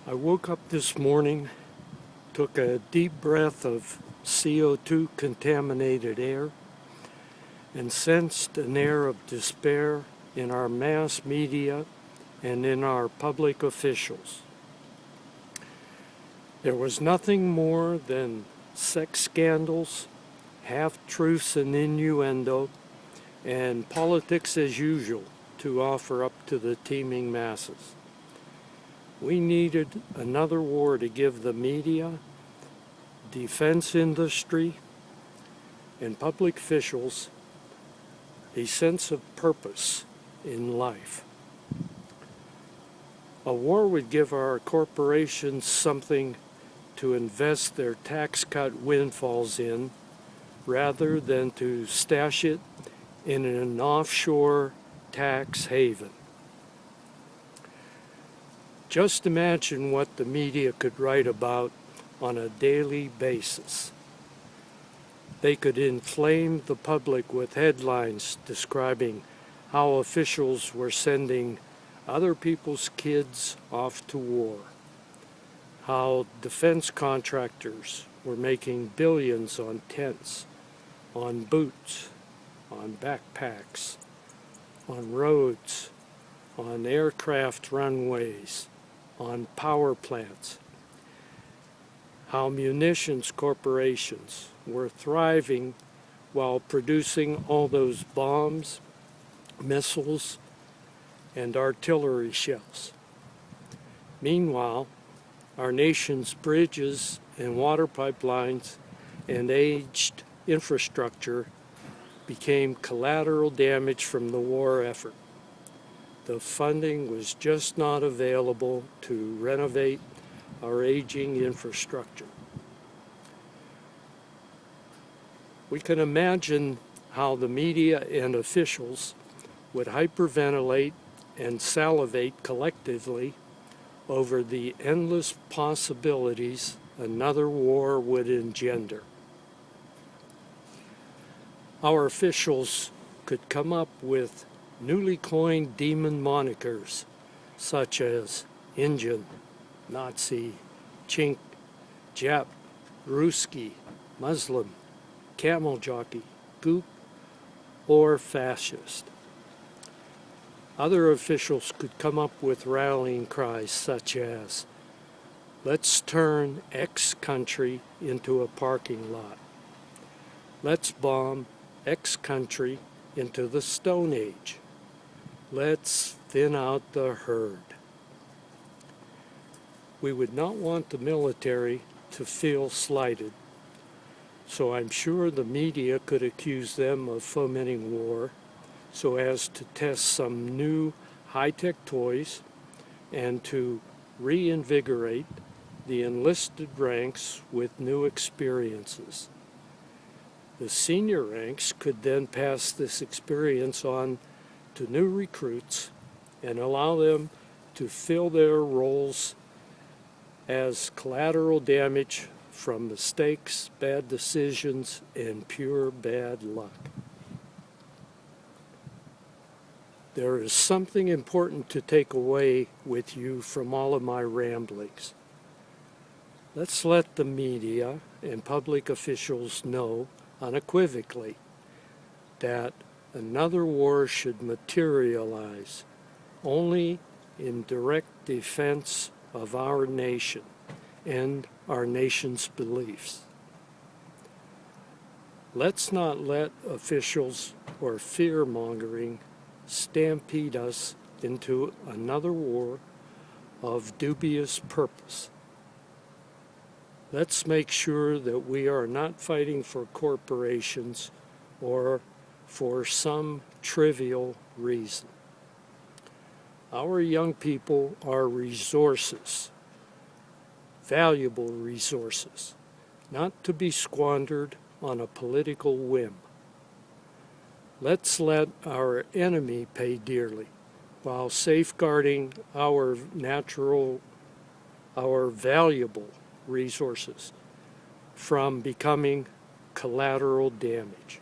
I woke up this morning, took a deep breath of CO2 contaminated air, and sensed an air of despair in our mass media and in our public officials. There was nothing more than sex scandals, half-truths and innuendo, and politics as usual to offer up to the teeming masses. We needed another war to give the media, defense industry, and public officials a sense of purpose in life. A war would give our corporations something to invest their tax cut windfalls in rather than to stash it in an offshore tax haven. Just imagine what the media could write about on a daily basis. They could inflame the public with headlines describing how officials were sending other people's kids off to war, how defense contractors were making billions on tents, on boots, on backpacks, on roads, on aircraft runways, on power plants, how munitions corporations were thriving while producing all those bombs, missiles, and artillery shells. Meanwhile, our nation's bridges and water pipelines and aged infrastructure became collateral damage from the war effort. The funding was just not available to renovate our aging infrastructure. We can imagine how the media and officials would hyperventilate and salivate collectively over the endless possibilities another war would engender. Our officials could come up with newly coined demon monikers such as Injun, Nazi, Chink, Jap, Ruski, Muslim, Camel Jockey, Goop, or Fascist. Other officials could come up with rallying cries such as, "Let's turn X country into a parking lot. Let's bomb X country into the Stone Age. Let's thin out the herd." We would not want the military to feel slighted, so I'm sure the media could accuse them of fomenting war so as to test some new high-tech toys and to reinvigorate the enlisted ranks with new experiences. The senior ranks could then pass this experience on to new recruits and allow them to fill their roles as collateral damage from mistakes, bad decisions, and pure bad luck. There is something important to take away with you from all of my ramblings. Let's let the media and public officials know unequivocally that another war should materialize only in direct defense of our nation and our nation's beliefs. Let's not let officials or fear-mongering stampede us into another war of dubious purpose. Let's make sure that we are not fighting for corporations or for some trivial reason. Our young people are resources, valuable resources, not to be squandered on a political whim. Let's let our enemy pay dearly while safeguarding our valuable resources from becoming collateral damage.